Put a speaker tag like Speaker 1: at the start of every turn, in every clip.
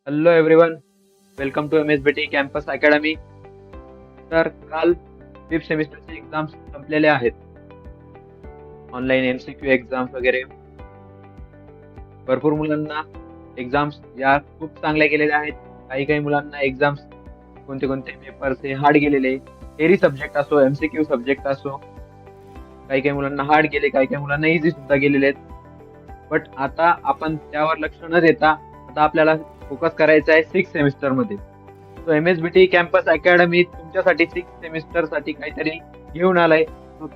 Speaker 1: Hello everyone, welcome to MSBT campus academy. तर काल fifth सेमिस्टरचे exams संपलेले आहेत. ऑनलाईन MCQ एक्झाम्स वगैरे भरपूर मुलांना एक्झाम्स या खूप चांगल्या गेलेल्या आहेत. काही काही मुलांना एक्झाम्स कोणते कोणते पेपर्स हे हार्ड गेलेले, थेरी सब्जेक्ट असो MCQ सब्जेक्ट असो, काही काही मुलांना हार्ड गेले, काही काही मुलांना इझी सुद्धा गेलेले आहेत. बट आता आपण त्यावर लक्ष न देता आता आपल्याला फोकस करायचा आहे सिक्स सेमिस्टर मध्ये. सो MSBT कॅम्पस अकॅडमी तुमच्यासाठी सिक्स सेमिस्टर साठी काहीतरी घेऊन आलाय.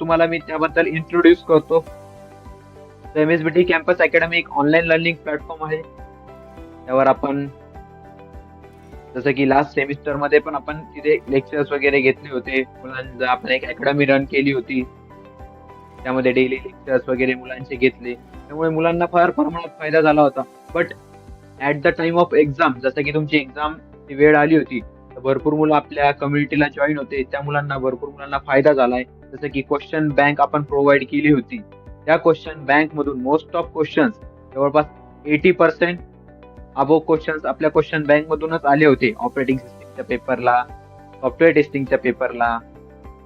Speaker 1: तुम्हाला मी त्याबद्दल इंट्रोड्यूस करतो. MSBT कॅम्पस अकॅडमी एक ऑनलाईन लर्निंग प्लॅटफॉर्म आहे. त्यावर आपण जसं की लास्ट सेमिस्टर मध्ये पण आपण तिथे लेक्चर्स वगैरे घेतले होते. मुलांना आपण एक अकॅडमी रन केली होती. त्यामध्ये डेली लेक्चर्स वगैरे मुलांचे घेतले. त्यामुळे मुलांना फार प्रमाणात फायदा झाला होता. But at the time of exam, जसं की तुमची एक्झाम ची वेळ आली होती, तर भरपूर मुलं आपल्या कम्युनिटीला जॉईन होते. त्या मुलांना भरपूर मुलांना फायदा झालाय. जसं की क्वेश्चन बँक आपण प्रोव्हाइड केली होती. त्या क्वेश्चन बँक मधून मोस्ट ऑफ क्वेश्चन्स, जवळपास 80% अबोव क्वेश्चन्स आपल्या क्वेश्चन बँक मधूनच आले होते. ऑपरेटिंग सिस्टीमच्या पेपरला, सॉफ्टवेअर टेस्टिंगच्या पेपरला,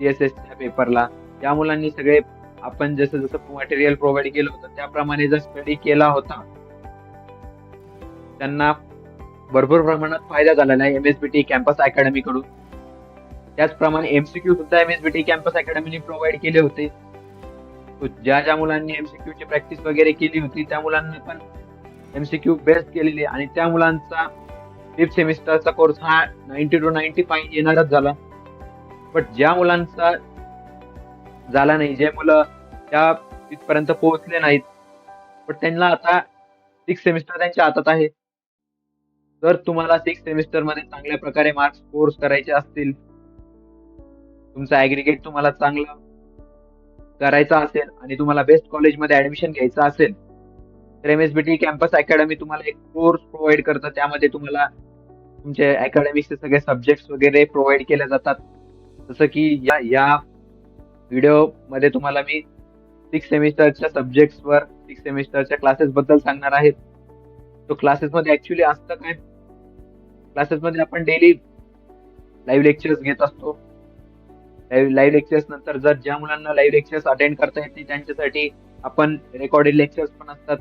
Speaker 1: CSSच्या पेपरला. या मुलांनी सगळे आपण जसं जसं मटेरियल प्रोव्हाइड केलं होतं त्याप्रमाणे जर स्टडी केला होता, त्यांना भरपूर प्रमाणात फायदा झालेला आहे MSBT कॅम्पस अकॅडमी कडून. त्याचप्रमाणे MCQ सुद्धा MSBT कॅम्पस अकॅडमीने प्रोव्हाइड केले होते. ज्या ज्या मुलांनी MCQ ची प्रॅक्टिस वगैरे केली होती त्या मुलांना पण MCQ बेस्ड केलेले आणि त्या मुलांचा फिफ्थ सेमिस्टरचा कोर्स हा 90 to 95 येणारच झाला. बट ज्या मुलांचा झाला नाही, जे मुलं त्या तिथपर्यंत पोहोचले नाहीत, पण त्यांना आता सिक्स सेमिस्टर त्यांच्या हातात आहे. जर तुम्हाला सिक्स सेमिस्टर मध्ये चांगल्या प्रकारे मार्क्स स्कोर करायचे असतील, तुमचा ऍग्रीगेट तुम्हाला चांगला करायचा असेल आणि तुम्हाला बेस्ट कॉलेजमध्ये ऍडमिशन घ्यायचं असेल, तर MSBT कॅम्पस अकॅडमी तुम्हाला एक कोर्स प्रोव्हाइड करतं. त्यामध्ये तुम्हाला तुमचे अकॅडमिक्सचे सगळे सब्जेक्ट्स वगैरे प्रोव्हाइड केले जातात. जसं की या या व्हिडिओ मध्ये तुम्हाला मी सिक्स सेमिस्टरच्या सब्जेक्ट्सवर, सिक्स सेमिस्टरच्या क्लासेस बद्दल सांगणार आहेत. तो क्लासेसमध्ये ऍक्च्युली असतं काय, क्लासेसमध्ये आपण डेली लाईव्ह लेक्चर्स घेत असतो. लाईव्ह लेक्चर्स नंतर जर ज्या मुलांना लाईव्ह लेक्चर्स अटेंड करता येत नाही त्यांच्यासाठी आपण रेकॉर्डेड लेक्चर्स पण असतात.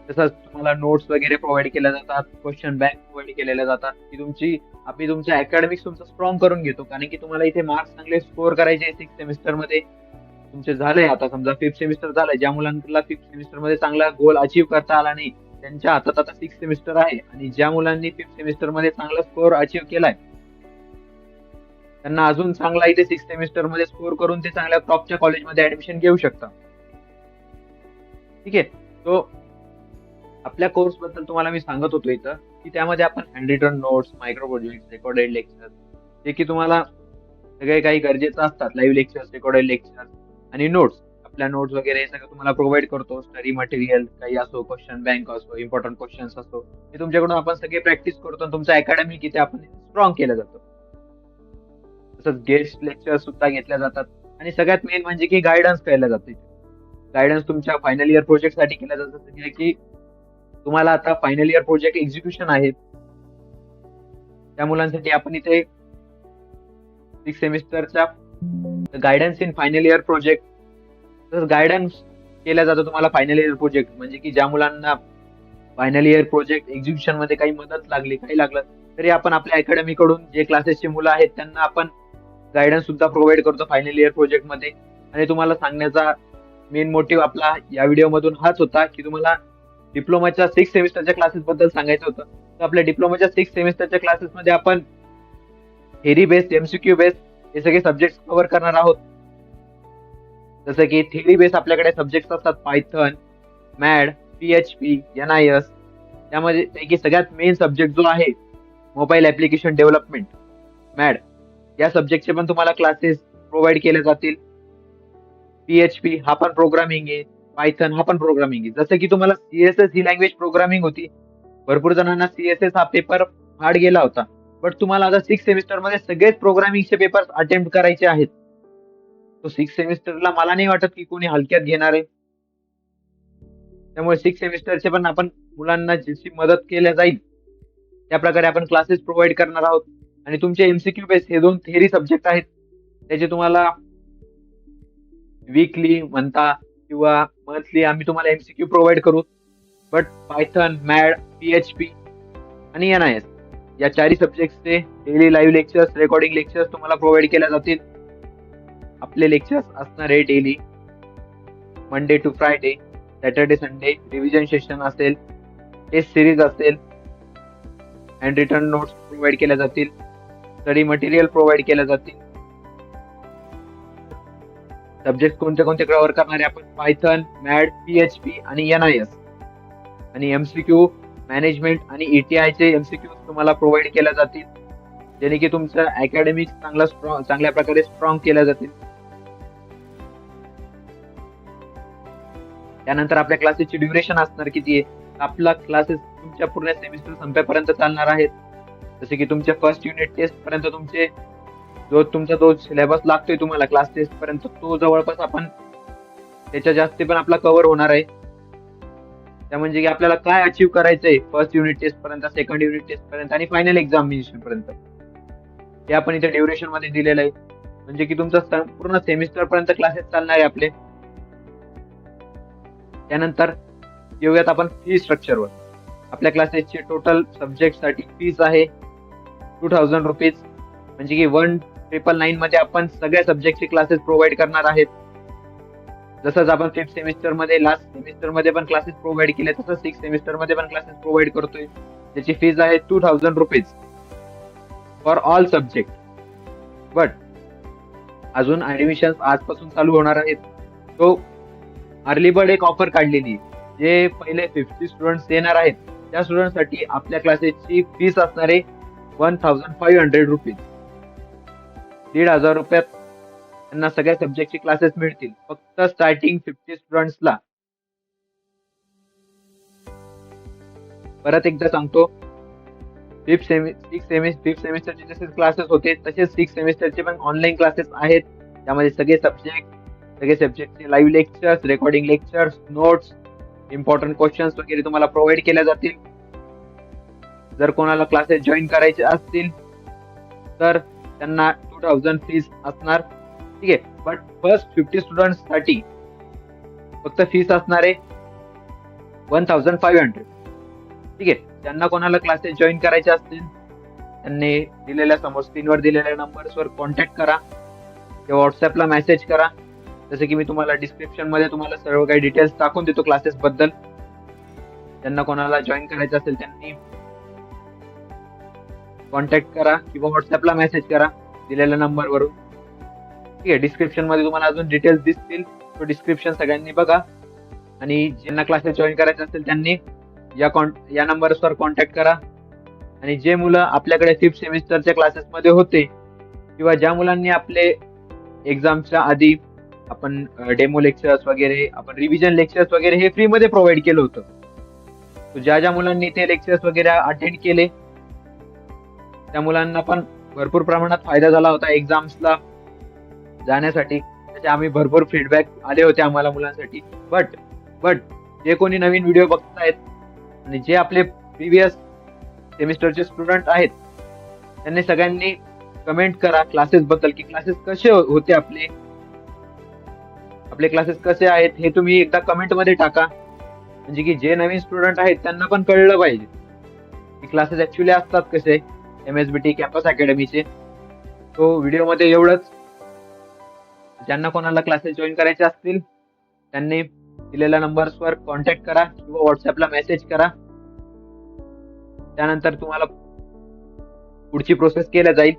Speaker 1: तसंच तुम्हाला नोट्स वगैरे प्रोव्हाइड केल्या जातात, क्वेश्चन बँक प्रोव्हाइड केलेल्या जातात, की आम्ही तुमच्या अकॅडमिक्स तुमचं स्ट्रॉंग करून घेतो. कारण की तुम्हाला इथे मार्क्स चांगले स्कोर करायचे सिक्स सेमिस्टर मध्ये. तुमचे झालंय आता समजा फिफ्थ सेमिस्टर झालंय, ज्या मुलांना फिफ्थ सेमिस्टर मध्ये चांगला गोल अचीव्ह करता आला नाही त्यांच्या हातात आता सिक्स सेमिस्टर आहे. आणि ज्या मुलांनी फिफ्थ सेमिस्टर मध्ये चांगला स्कोर अचीव्ह केलाय त्यांना अजून चांगला इथे सिक्स सेमिस्टर मध्ये स्कोर करून ते चांगल्या टॉपच्या कॉलेजमध्ये ऍडमिशन घेऊ शकता. ठीक आहे. तो आपल्या कोर्स बद्दल तुम्हाला मी सांगत होतो इथं, की त्यामध्ये आपण hand written notes, micro project, recorded lecture, जे की तुम्हाला सगळे काही गरजेचं असतात. लाईव्ह लेक्चर्स, रेकॉर्डेड लेक्चर्स आणि नोट्स, आपल्या नोट्स वगैरे हे सगळं तुम्हाला प्रोव्हाइड करतो. स्टडी मटेरियल काही असो, क्वेश्चन बँक असो, इम्पॉर्टंट क्वेश्चन्स असो, हे तुमच्याकडून आपण सगळे प्रॅक्टिस करतो आणि तुमचं अकॅडमिक इथे आपण स्ट्रॉंग केलं जातं. तसंच गेस्ट लेक्चर सुद्धा घेतल्या जातात. आणि सगळ्यात मेन म्हणजे की गायडन्स केलं जाते. गायडन्स तुमच्या फायनल इयर प्रोजेक्ट साठी केलं जातं. म्हणजे की तुम्हाला आता फायनल इयर प्रोजेक्ट एक्झिक्युशन आहे, त्या मुलांसाठी आपण इथे सिक्स सेमिस्टरच्या guidance in final year project, तसंच गायडन्स केला जातो तुम्हाला फायनल इयर प्रोजेक्ट. म्हणजे की ज्या मुलांना फायनल इयर प्रोजेक्ट एक्झिक्युशन मध्ये काही मदत लागली, काही लागलं, तरी आपण आपल्या अकॅडमी कडून जे क्लासेसची मुलं आहेत त्यांना आपण गायडन्स सुद्धा प्रोव्हाइड करतो फायनल इयर प्रोजेक्ट मध्ये. आणि तुम्हाला सांगण्याचा मेन मोटिव्ह आपला या व्हिडिओ मधून हाच होता, की तुम्हाला डिप्लोमाच्या सिक्स सेमिस्टरच्या क्लासेस बद्दल सांगायचं होतं. तर आपल्या डिप्लोमाच्या सिक्स सेमिस्टरच्या क्लासेस मध्ये आपण थेरी बेस्ड, MCQ बेस्ड हे सगळे सब्जेक्ट कव्हर करणार आहोत. जसं की थेरी बेस्ड आपल्याकडे सब्जेक्ट असतात पायथन, मॅड, PHP, NIS. त्यामध्ये पैकी सगळ्यात मेन सब्जेक्ट जो आहे मोबाईल ऍप्लिकेशन डेव्हलपमेंट, मॅड, या सब्जेक्टचे पण तुम्हाला क्लासेस प्रोव्हाइड केले जातील. PHP हा पण प्रोग्रामिंग आहे, पायथन हा पण प्रोग्रामिंग आहे. जसं की तुम्हाला CSS ही लँग्वेज प्रोग्रामिंग होती, भरपूर जणांना CSS हा पेपर हार्ड गेला होता. बट तुम्हाला आता सिक्स सेमिस्टर मध्ये सगळेच प्रोग्रामिंगचे पेपर अटेम्प्ट करायचे आहेत. तो सिक्स सेमिस्टरला मला नाही वाटत की कोणी हलक्यात घेणार आहे. त्यामुळे सिक्स सेमिस्टरचे पण आपण मुलांना जशी मदत केल्या जाईल त्या प्रकारे आपण क्लासेस प्रोव्हाइड करणार आहोत. आणि तुमचे एमसीक्यू बेस हे 2 थेअरी सब्जेक्ट आहेत, त्याचे तुम्हाला वीकली म्हणता किंवा मंथली आम्ही तुम्हाला एमसीक्यू प्रोव्हाइड करू. बट पायथन, मॅड, PHP आणि NIS या 4 सब्जेक्टचे daily live lectures, recording lectures तुम्हाला प्रोव्हाइड केल्या जातील. आपले लेक्चर्स असणार आहे daily Monday to Friday, Saturday Sunday revision session असेल, टेस्ट सिरीज असेल, हँड रिटन नोट्स प्रोव्हाइड केल्या जातील, स्टडी मटेरियल प्रोव्हाइड केल्या जातील. सब्जेक्ट कोणते कोणते कव्हर करणारे आपण पायथन, मॅड, PHP आणि NIS. आणि एमसीक्यू मॅनेजमेंट आणि ETI चे एमसीक्यू तुम्हाला प्रोव्हाइड केल्या जातील, जेणे की तुमचं अकॅडमिक चांगल्या प्रकारे स्ट्रॉंग केल्या जातील. त्यानंतर आपल्या क्लासेसची ड्युरेशन असणार किती आहे? आपला क्लासेस तुमच्या पूर्ण सेमिस्टर संपेपर्यंत चालणार आहेत. जसे की तुमच्या फर्स्ट युनिट टेस्ट पर्यंत तुमचा जो सिलेबस लागतोय तुम्हाला क्लास टेस्ट पर्यंत, तो जवळपास आपण त्याच्या जास्ती पण आपला कव्हर होणार आहे. त्या म्हणजे की आपल्याला काय अचीव्ह करायचंय फर्स्ट युनिट टेस्ट पर्यंत, सेकंड युनिट टेस्ट पर्यंत आणि फायनल एक्झामिनेशन पर्यंत, हे आपण इथे ड्युरेशन मध्ये दिलेलं आहे. म्हणजे की तुमचा पूर्ण सेमिस्टर पर्यंत क्लासेस चालणार आहे आपले. त्यानंतर येऊयात आपण फी स्ट्रक्चरवर. आपल्या क्लासेसची टोटल सब्जेक्ट साठी फीस आहे 2000 रुपीज. म्हणजे की 1999 मध्ये आपण सगळ्या सब्जेक्टचे क्लासेस प्रोव्हाइड करणार आहेत. जसंच आपण 5th सेमिस्टर मध्ये लास्ट सेमिस्टर मध्ये पण क्लासेस प्रोव्हाइड केले, तसंच 6th सेमिस्टर मध्ये पण क्लासेस प्रोव्हाइड करतोय. त्याची फीज आहे 2000 rupees for all subject. But अजून ऍडमिशन आजपासून चालू होणार आहेत. तो अर्ली बर्ड एक ऑफर काढलेली आहे. जे पहिले 50 स्टुडंट्स येणार आहेत त्या स्टुडंटसाठी आपल्या क्लासेसची फीस असणार आहे 1500 रुपीज. 1,500 रुपयात त्यांना सगळ्या सब्जेक्टचे क्लासेस मिळतील, फक्त स्टार्टिंग 50 स्टुडंट्सला. परत एकदा सांगतो, 5th सेमिस्टरचे जसे क्लासेस होते तसेच 6th सेमिस्टरचे पण ऑनलाईन क्लासेस आहेत. त्यामध्ये सगळे सब्जेक्टचे live lectures, recording lectures, notes, important questions वगैरे तुम्हाला प्रोव्हाइड केल्या जातील. जर कोणाला क्लासेस जॉईन करायचे असतील तर त्यांना 2000 फीस असणार. ठीक आहे. बट फर्स्ट 50 स्टुडंट्स साठी फक्त फीस असणार आहे 1500. ठीक आहे. ज्यांना कोणाला क्लासेस जॉईन करायचे असतील त्यांनी दिलेल्या समोर स्क्रीनवर दिलेल्या नंबर्सवर कॉन्टॅक्ट करा किंवा व्हॉट्सअपला मेसेज करा. जसे की मी तुम्हाला डिस्क्रिप्शन मध्ये तुम्हाला सर्व काही डिटेल्स टाकून देतो क्लासेस बद्दल. ज्यांना कोणाला जॉईन करायचं असेल त्यांनी कॉन्टॅक्ट करा किंवा व्हॉट्सअपला मेसेज करा दिलेल्या नंबरवरून. ठीक आहे. डिस्क्रिप्शन मध्ये तुम्हाला अजून डिटेल्स दिसतील, तो डिस्क्रिप्शन सगळ्यांनी बघा. आणि ज्यांना क्लासेस जॉईन करायचे असतील त्यांनी या नंबरवर कॉन्टॅक्ट करा. आणि जे मुलं आपल्याकडे 5th सेमिस्टरच्या क्लासेस मध्ये होते किंवा ज्या मुलांनी आपले एक्झामच्या आधी आपण डेमो लेक्चर्स वगैरे, आपण रिव्हिजन लेक्चर्स वगैरे हे फ्री मध्ये प्रोव्हाइड केलं होतं. ज्या मुलांनी ते लेक्चर्स वगैरे अटेंड केले त्या मुलांना पण भरपूर प्रमाणात फायदा झाला होता एक्झाम्सला जाण्यासाठी. त्याचे आम्ही भरपूर फीडबॅक आले होते आम्हाला मुलांसाठी. बट जे कोणी नवीन व्हिडिओ बघतायत आणि जे आपले प्रिव्हियस सेमिस्टरचे स्टुडंट आहेत त्यांनी सगळ्यांनी कमेंट करा क्लासेस बद्दल, की क्लासेस कसे होते, आपले क्लासेस कसे आहेत हे तुम्ही एकदा कमेंट मध्ये टाका. म्हणजे की जे नवीन स्टुडंट आहेत त्यांना पण कळलं पाहिजे की क्लासेस ऍक्च्युली असतात कसे MSBT कॅम्पस अकॅडमीचे. तो व्हिडिओ मध्ये एवढंच. ज्यांना कोणाला क्लासेस जॉईन करायचे असतील त्यांनी दिलेल्या नंबर्सवर कॉन्टॅक्ट करा किंवा व्हॉट्सअपला मेसेज करा. त्यानंतर तुम्हाला पुढची प्रोसेस केल्या जाईल.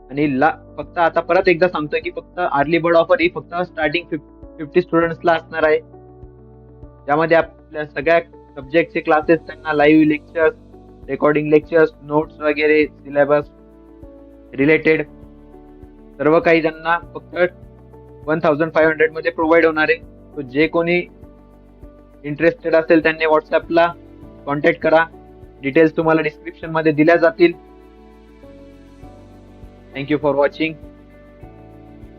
Speaker 1: आणि फक्त आता परत एकदा सांगतोय की फक्त अर्ली बर्ड ऑफर ही फक्त स्टार्टिंग 50 स्टुडंट्सला असणार आहे. ज्यामध्ये आपल्या सगळ्या सब्जेक्टचे क्लासेस, त्यांना live lectures, recording lectures, notes वगैरे, सिलेबस रिलेटेड सर्व काही त्यांना फक्त 1500 मध्ये प्रोव्हाइड होणार आहे. तो जे कोणी इंटरेस्टेड असेल त्यांनी व्हॉट्सअपला कॉन्टॅक्ट करा. डिटेल्स तुम्हाला डिस्क्रिप्शन मध्ये दिल्या जातील. Thank you for watching.